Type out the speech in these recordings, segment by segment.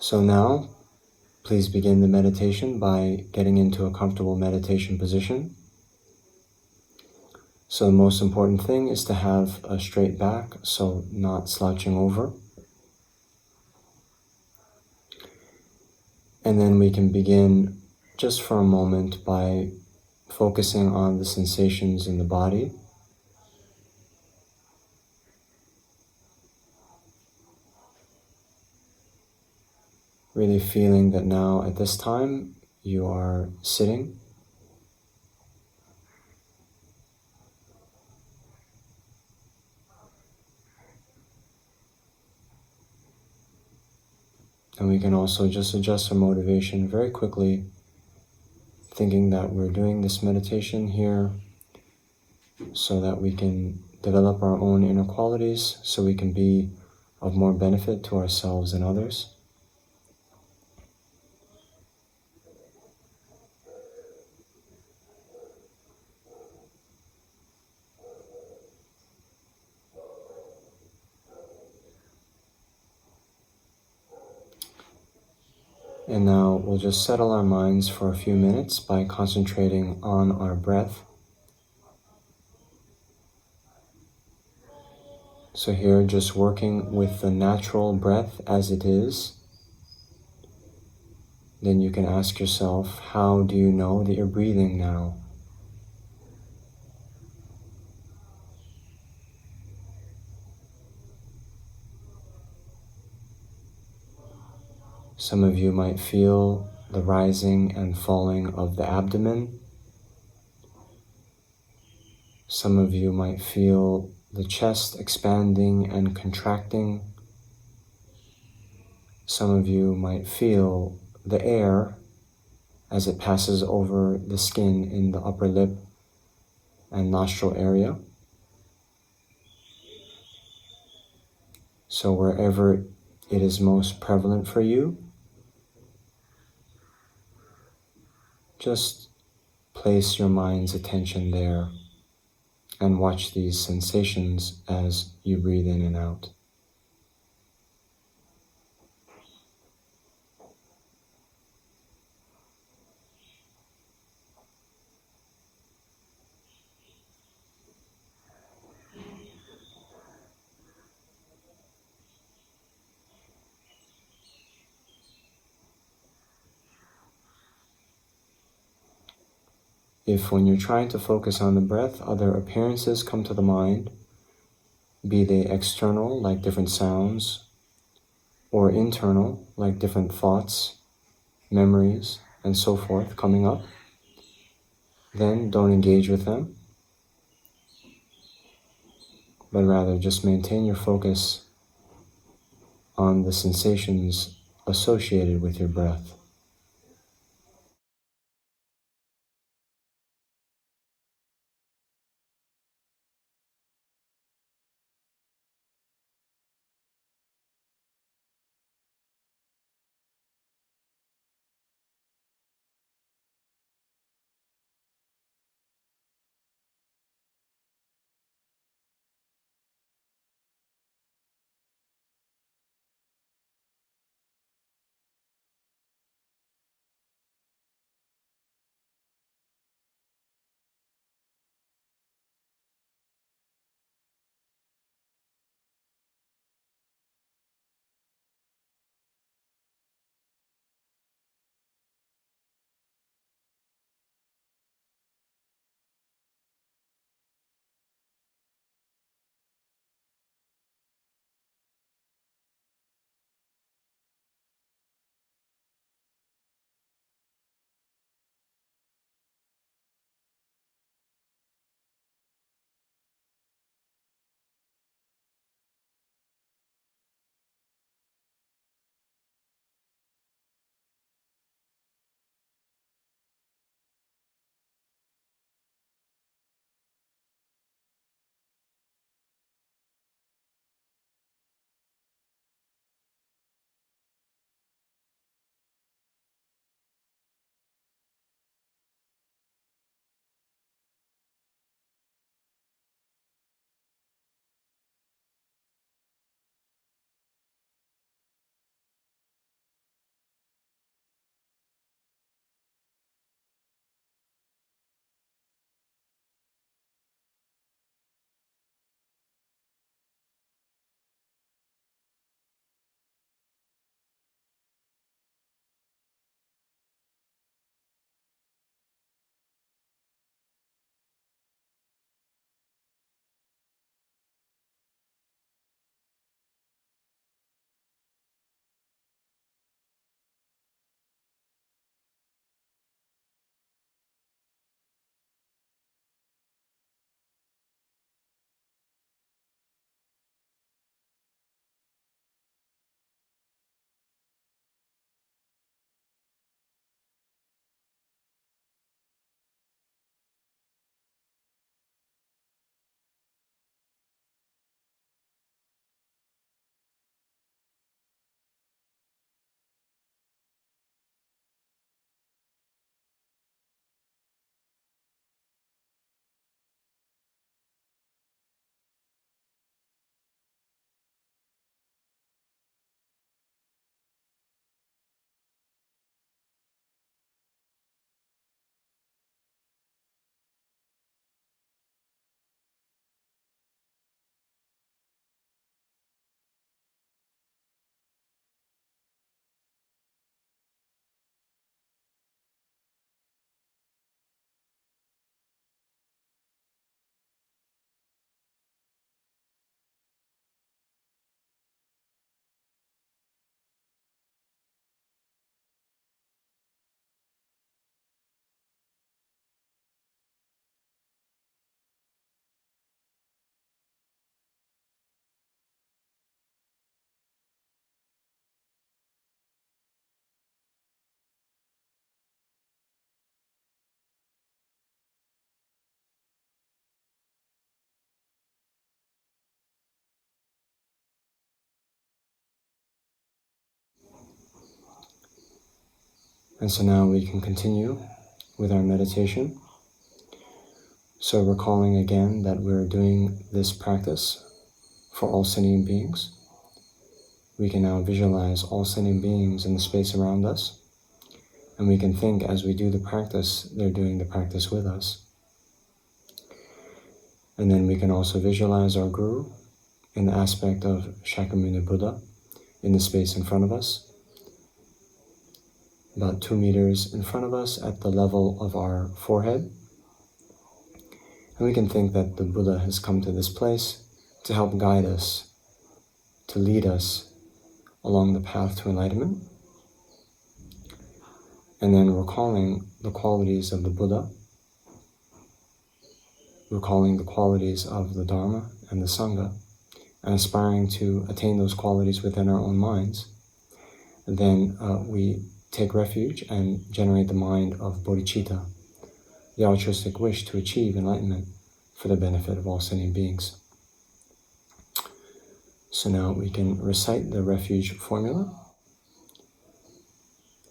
So now, please begin the meditation by getting into a comfortable meditation position. So the most important thing is to have a straight back, so not slouching over. And then we can begin just for a moment by focusing on the sensations in the body. Really feeling that now at this time you are sitting. And we can also just adjust our motivation very quickly, thinking that we're doing this meditation here so that we can develop our own inner qualities, so we can be of more benefit to ourselves and others. And now we'll just settle our minds for a few minutes by concentrating on our breath. So here, just working with the natural breath as it is. Then you can ask yourself, how do you know that you're breathing now? Some of you might feel the rising and falling of the abdomen. Some of you might feel the chest expanding and contracting. Some of you might feel the air as it passes over the skin in the upper lip and nostril area. So wherever it is most prevalent for you, just place your mind's attention there and watch these sensations as you breathe in and out. If when you're trying to focus on the breath, other appearances come to the mind, be they external, like different sounds, or internal, like different thoughts, memories, and so forth coming up, then don't engage with them, but rather just maintain your focus on the sensations associated with your breath. And so now we can continue with our meditation. So recalling again that we're doing this practice for all sentient beings. We can now visualize all sentient beings in the space around us. And we can think as we do the practice, they're doing the practice with us. And then we can also visualize our Guru in the aspect of Shakyamuni Buddha in the space in front of us, about 2 meters in front of us at the level of our forehead. And we can think that the Buddha has come to this place to help guide us, to lead us along the path to enlightenment. And then recalling the qualities of the Buddha, recalling the qualities of the Dharma and the Sangha, and aspiring to attain those qualities within our own minds. And then we take refuge and generate the mind of bodhicitta, the altruistic wish to achieve enlightenment for the benefit of all sentient beings. So now we can recite the refuge formula.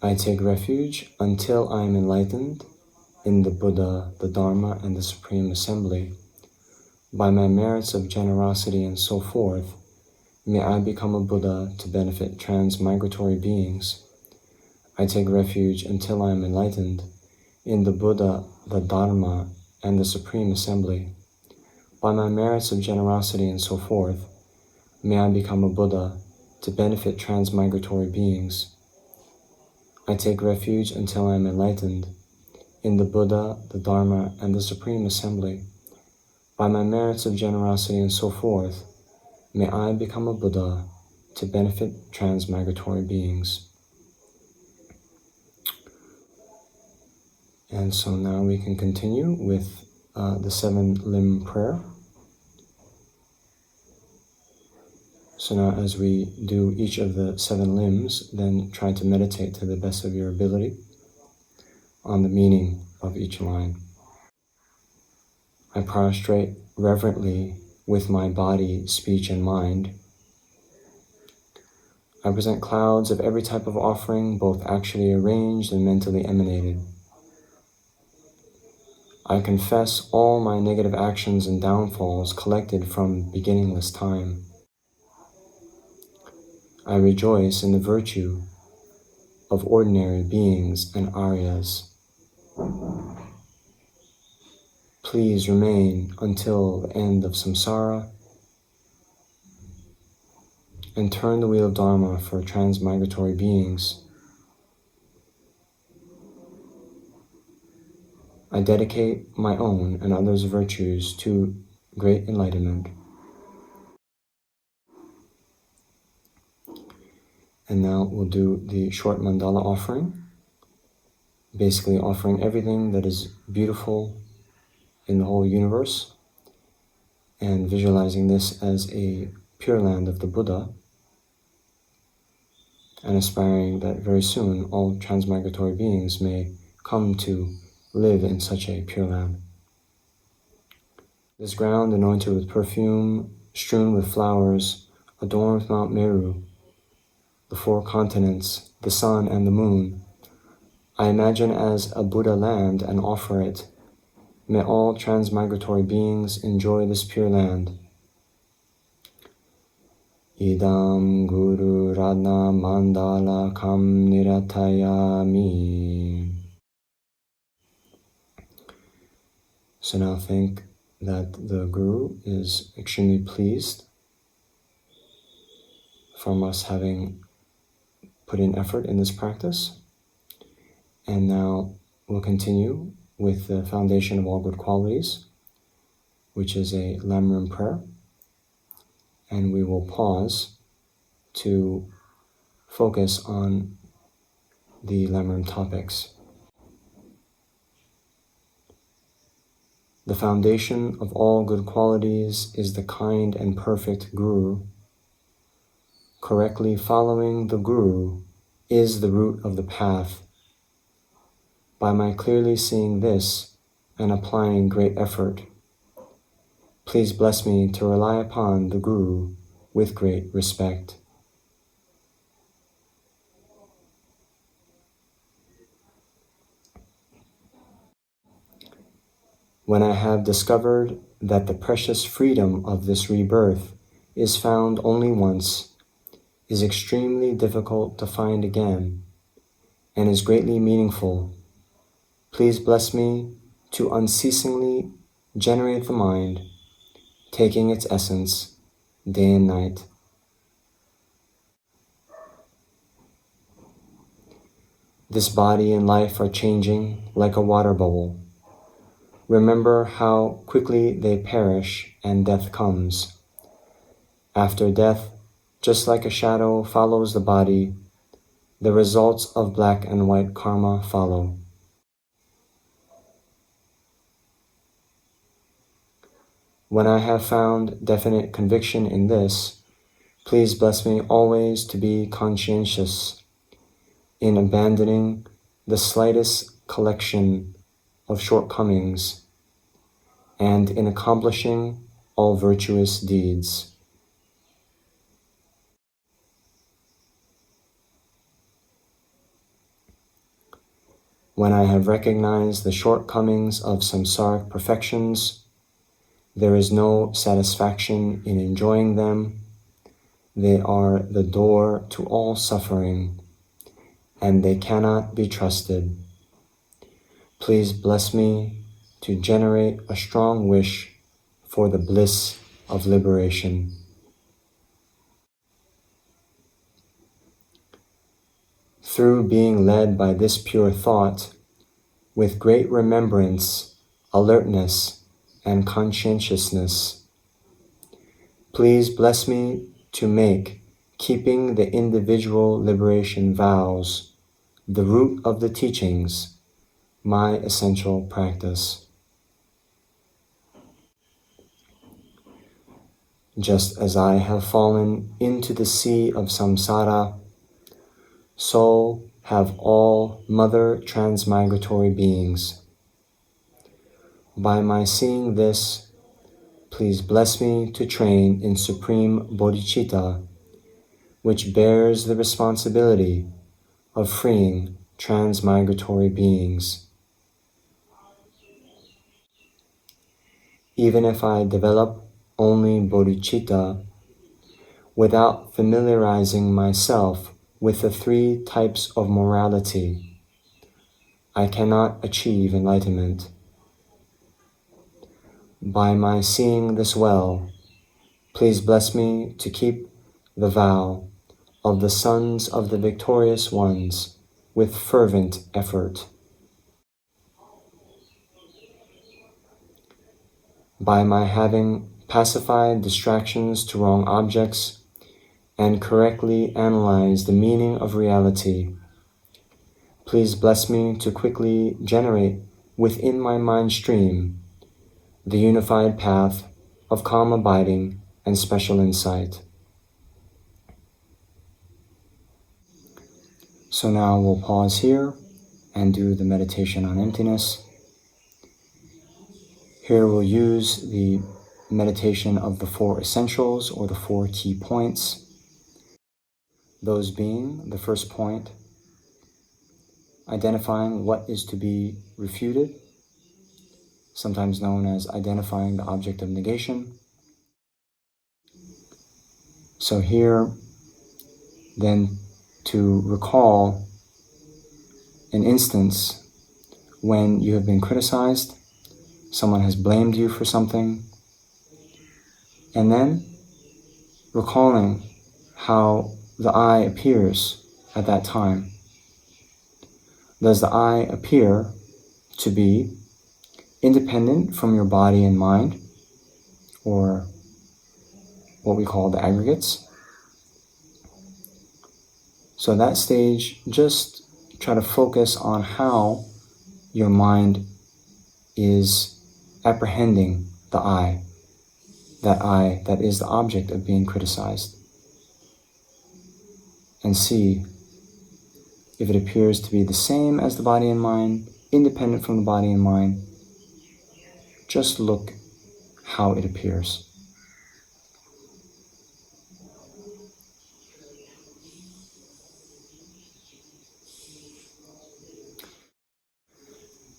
I take refuge until I am enlightened in the Buddha, the Dharma, and the Supreme Assembly. By my merits of generosity and so forth, may I become a Buddha to benefit transmigratory beings. I take refuge until I am enlightened in the Buddha, the Dharma, and the Supreme Assembly. By my merits of generosity and so forth, may I become a Buddha to benefit transmigratory beings. I take refuge until I am enlightened in the Buddha, the Dharma, and the Supreme Assembly. By my merits of generosity and so forth, may I become a Buddha to benefit transmigratory beings. And so now we can continue with the 7-limb prayer. So now as we do each of the 7 limbs, then try to meditate to the best of your ability on the meaning of each line. I prostrate reverently with my body, speech, and mind. I present clouds of every type of offering, both actually arranged and mentally emanated. I confess all my negative actions and downfalls collected from beginningless time. I rejoice in the virtue of ordinary beings and Aryas. Please remain until the end of samsara and turn the wheel of Dharma for transmigratory beings. I dedicate my own and others' virtues to great enlightenment. And now we'll do the short mandala offering, basically offering everything that is beautiful in the whole universe and visualizing this as a pure land of the Buddha and aspiring that very soon all transmigratory beings may come to live in such a pure land. This ground anointed with perfume, strewn with flowers, adorned with Mount Meru, the 4 continents, the sun and the moon, I imagine as a Buddha land and offer it. May all transmigratory beings enjoy this pure land. Idam Guru Radna Mandala Kam Niratayami. So now think that the Guru is extremely pleased from us having put in effort in this practice. And now we'll continue with the foundation of all good qualities, which is a Lamrim prayer. And we will pause to focus on the Lamrim topics. The foundation of all good qualities is the kind and perfect Guru. Correctly following the Guru is the root of the path. By my clearly seeing this and applying great effort, please bless me to rely upon the Guru with great respect. when I have discovered that the precious freedom of this rebirth is found only once, is extremely difficult to find again, and is greatly meaningful, please bless me to unceasingly generate the mind, taking its essence day and night. This body and life are changing like a water bubble. Remember how quickly they perish and death comes. After death, just like a shadow follows the body, the results of black and white karma follow. When I have found definite conviction in this, please bless me always to be conscientious in abandoning the slightest collection of shortcomings and in accomplishing all virtuous deeds. When I have recognized the shortcomings of samsaric perfections, there is no satisfaction in enjoying them. They are the door to all suffering, and they cannot be trusted. Please bless me to generate a strong wish for the bliss of liberation. Through being led by this pure thought, with great remembrance, alertness, and conscientiousness, please bless me to make keeping the individual liberation vows, the root of the teachings, my essential practice. Just as I have fallen into the sea of samsara, so have all mother transmigratory beings. By my seeing this, please bless me to train in supreme bodhicitta, which bears the responsibility of freeing transmigratory beings. Even if I develop only bodhicitta, without familiarizing myself with the three types of morality, I cannot achieve enlightenment. By my seeing this well, please bless me to keep the vow of the sons of the victorious ones with fervent effort. By my having pacified distractions to wrong objects and correctly analyzed the meaning of reality, please bless me to quickly generate within my mind stream the unified path of calm abiding and special insight. So now we'll pause here and do the meditation on emptiness. Here we'll use the meditation of the 4 essentials or the 4 key points. Those being the first point, identifying what is to be refuted, sometimes known as identifying the object of negation. So here, then, to recall an instance when you have been criticized, someone has blamed you for something, and then recalling how the I appears at that time. Does the I appear to be independent from your body and mind, or what we call the aggregates? So at that stage, just try to focus on how your mind is apprehending the I that is the object of being criticized, and see if it appears to be the same as the body and mind, independent from the body and mind. Just look how it appears.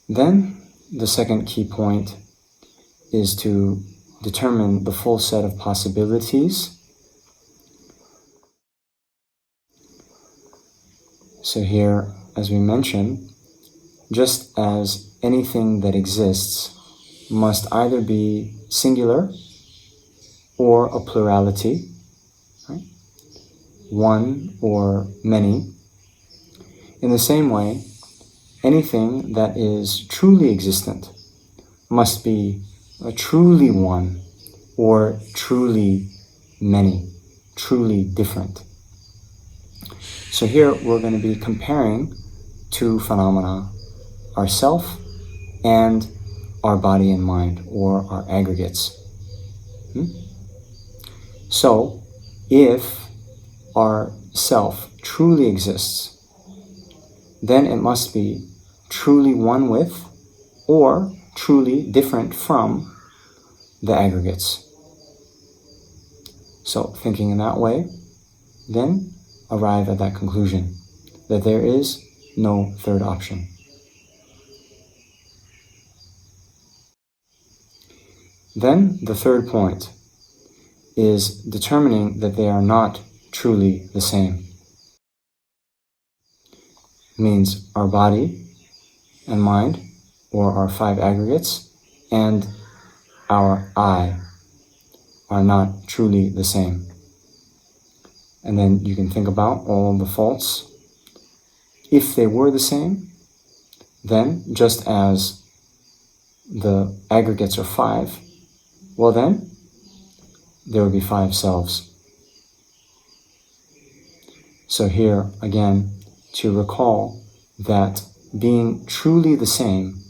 Then, the second key point is to determine the full set of possibilities. So here, as we mentioned, just as anything that exists must either be singular or a plurality, right? One or many. In the same way, anything that is truly existent must be a truly one or truly many, truly different. So here we're going to be comparing two phenomena, ourself and our body and mind, or our aggregates. So if our self truly exists, then it must be truly one with or truly different from the aggregates. So thinking in that way, then arrive at that conclusion that there is no third option. Then the third point is determining that they are not truly the same. Means our body and mind, or our five aggregates, and our I are not truly the same. And then you can think about all of the faults. If they were the same, then just as the aggregates are five, well then, there would be five selves. So here, again, to recall that being truly the same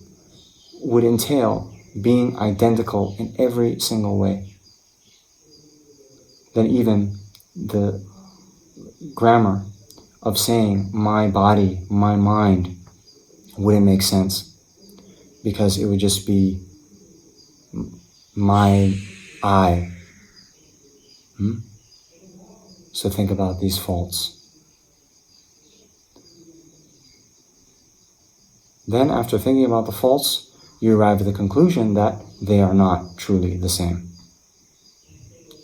would entail being identical in every single way. Then even the grammar of saying my body, my mind, wouldn't make sense, because it would just be my I. So think about these faults. Then after thinking about the faults, you arrive at the conclusion that they are not truly the same.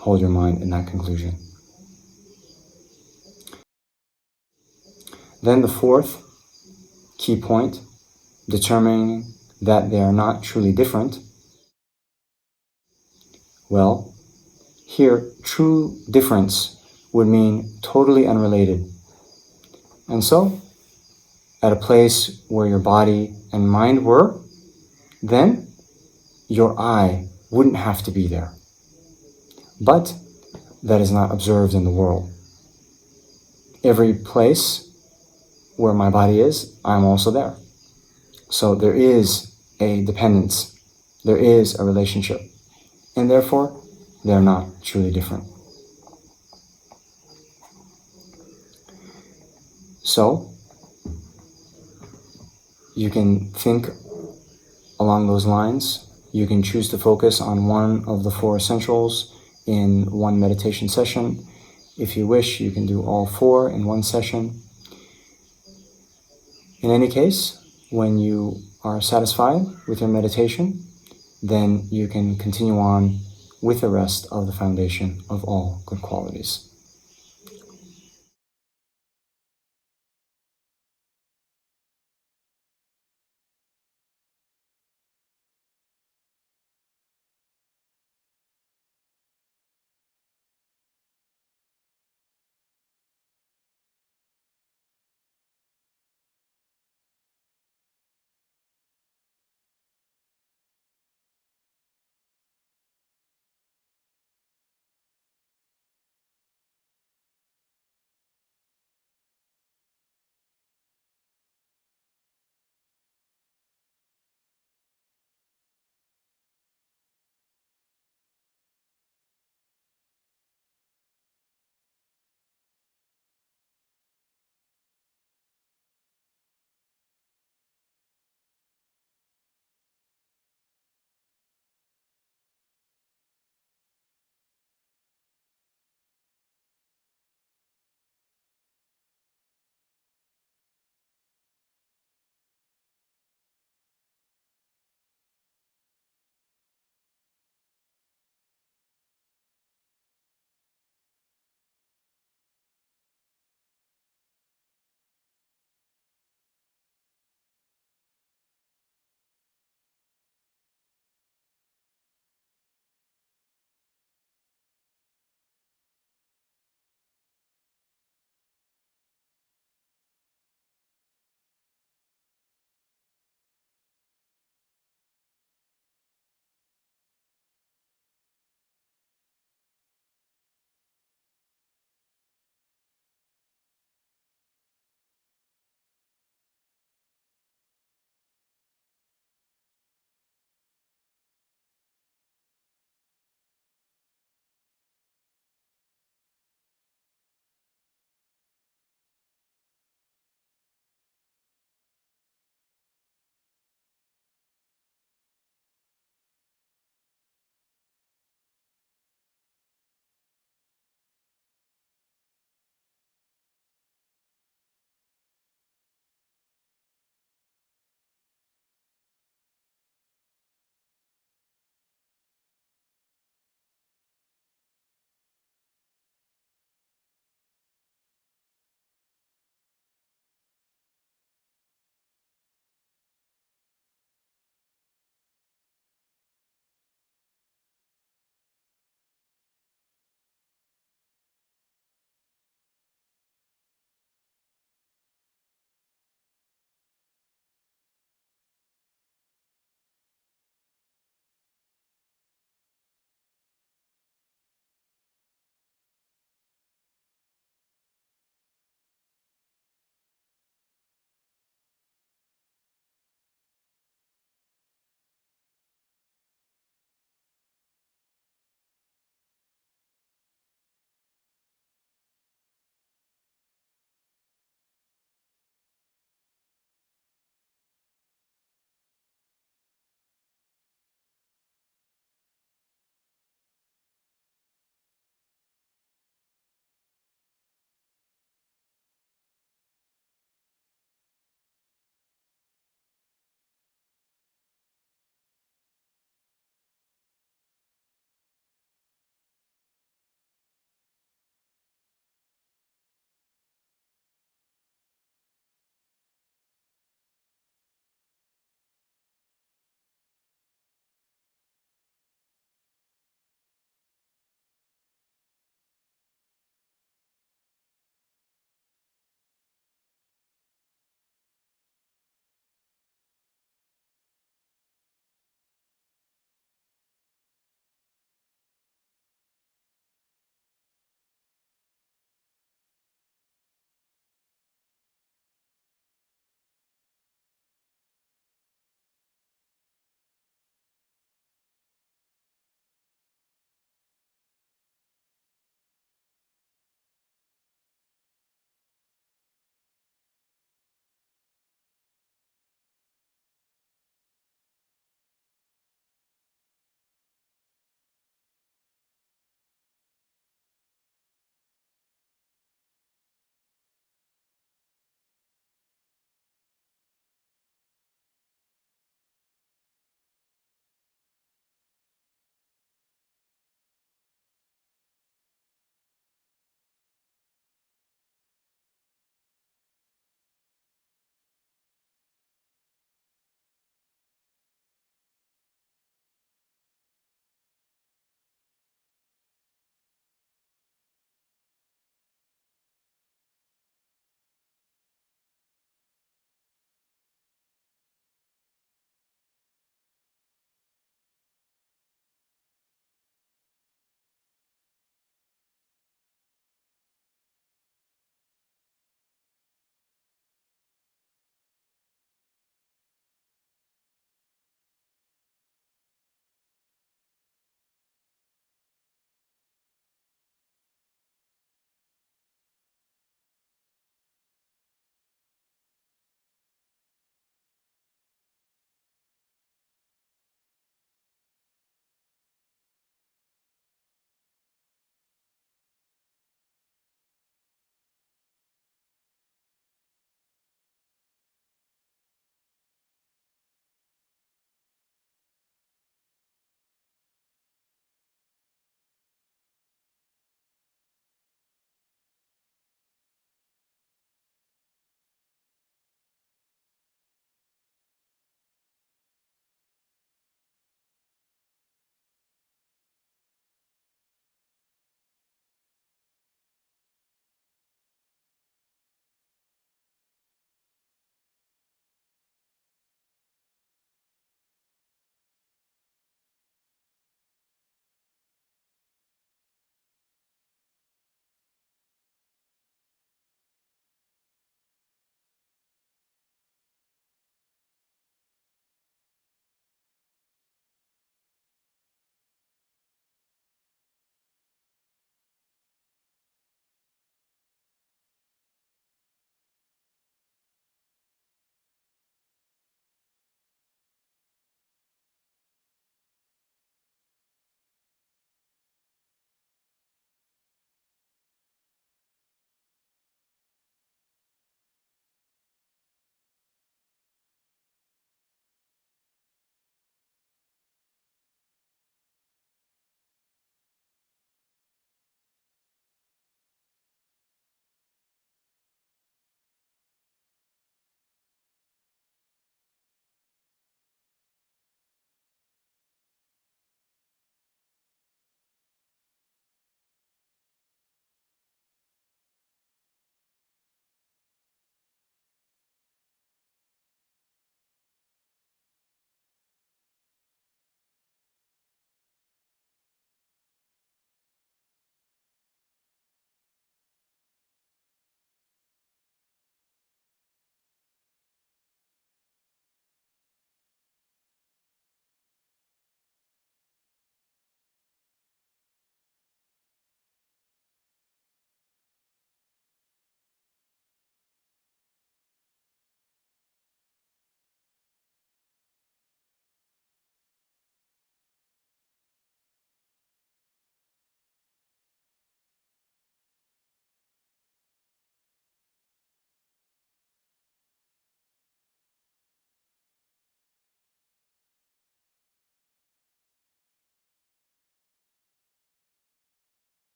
Hold your mind in that conclusion. Then the fourth key point, determining that they are not truly different. Well, here, true difference would mean totally unrelated. And so, at a place where your body and mind were, then your I wouldn't have to be there. But that is not observed in the world. Every place where my body is, I'm also there. So there is a dependence, there is a relationship, and therefore they're not truly different. So you can think along those lines. You can choose to focus on one of the four essentials in one meditation session. If you wish, you can do all four in one session. In any case, when you are satisfied with your meditation, then you can continue on with the rest of the foundation of all good qualities.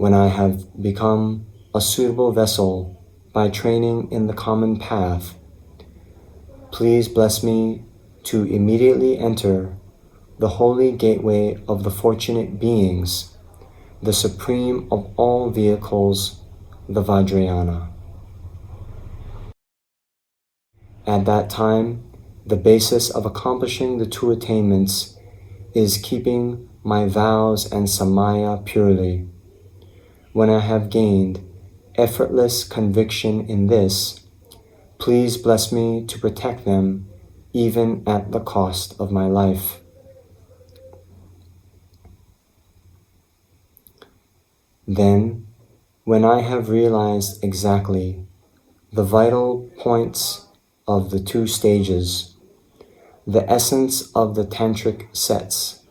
when I have become a suitable vessel by training in the common path, please bless me to immediately enter the holy gateway of the fortunate beings, the supreme of all vehicles, the Vajrayana. At that time, the basis of accomplishing the two attainments is keeping my vows and samaya purely. When I have gained effortless conviction in this, please bless me to protect them even at the cost of my life. Then, when I have realized exactly the vital points of the two stages, the essence of the tantric sets,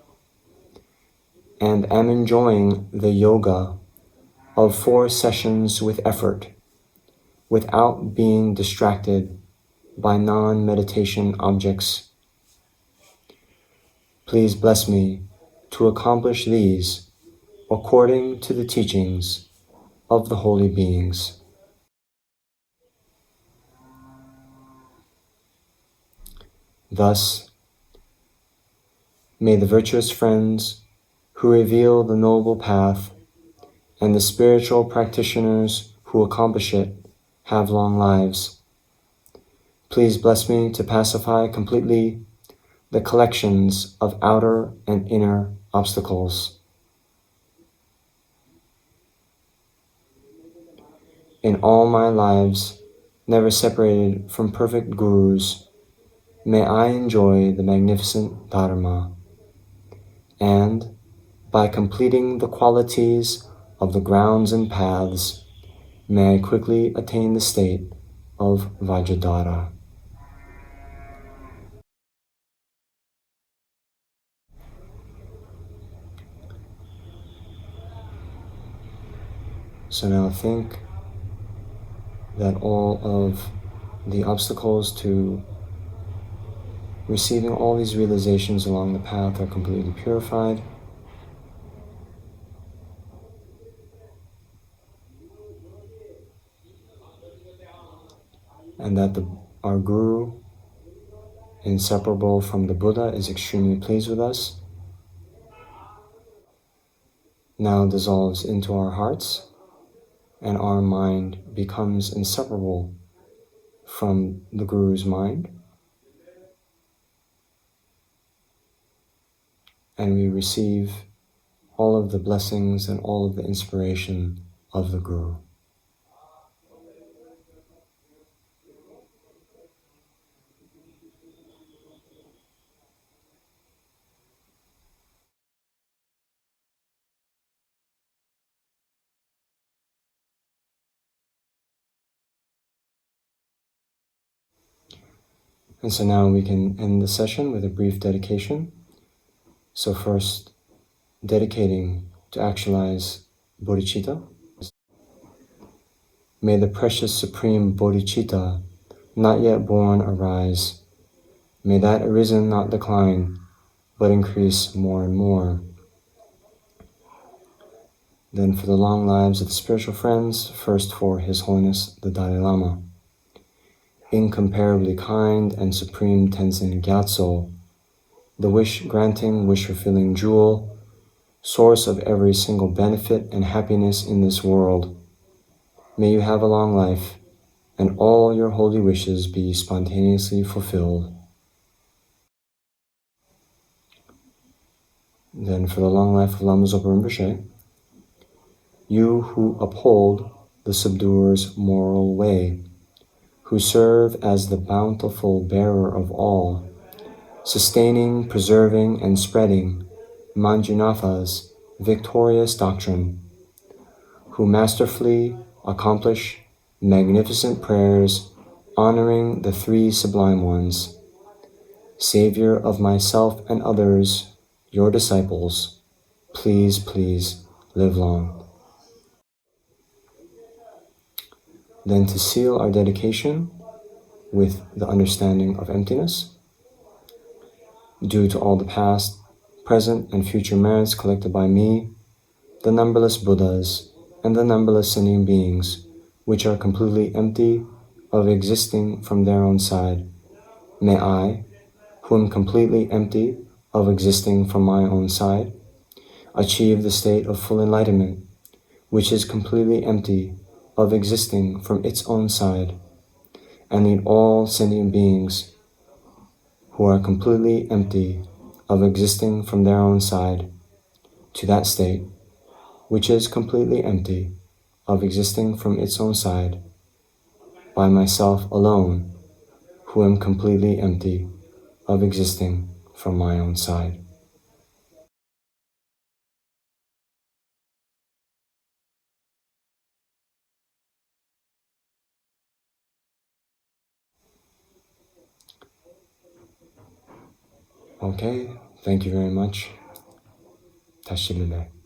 and am enjoying the yoga of 4 sessions with effort, without being distracted by non-meditation objects, please bless me to accomplish these according to the teachings of the holy beings. Thus, may the virtuous friends who reveal the noble path and the spiritual practitioners who accomplish it have long lives. Please bless me to pacify completely the collections of outer and inner obstacles. In all my lives, never separated from perfect gurus, may I enjoy the magnificent Dharma, and by completing the qualities of the grounds and paths, may I quickly attain the state of Vajradhara. So now think that all of the obstacles to receiving all these realizations along the path are completely purified. And that our Guru, inseparable from the Buddha, is extremely pleased with us, now dissolves into our hearts, and our mind becomes inseparable from the Guru's mind, and we receive all of the blessings and all of the inspiration of the Guru. And so now we can end the session with a brief dedication. So first, dedicating to actualize bodhicitta. May the precious supreme bodhicitta not yet born arise. May that arisen not decline, but increase more and more. Then for the long lives of the spiritual friends, first for His Holiness the Dalai Lama. Incomparably kind and supreme Tenzin Gyatso, the wish-granting, wish-fulfilling jewel, source of every single benefit and happiness in this world. May you have a long life, and all your holy wishes be spontaneously fulfilled. Then for the long life of Lama Zopa Rinpoche, you who uphold the subduer's moral way, who serve as the bountiful bearer of all, sustaining, preserving, and spreading Manjunatha's victorious doctrine, who masterfully accomplish magnificent prayers honoring the 3 sublime ones, Savior of myself and others, your disciples, please, please live long. Then to seal our dedication with the understanding of emptiness, due to all the past, present, and future merits collected by me, the numberless Buddhas, and the numberless sentient beings, which are completely empty of existing from their own side. May I, who am completely empty of existing from my own side, achieve the state of full enlightenment, which is completely empty of existing from its own side, and lead all sentient beings who are completely empty of existing from their own side to that state, which is completely empty of existing from its own side, by myself alone, who am completely empty of existing from my own side. Okay, thank you very much. 다시 릴레이.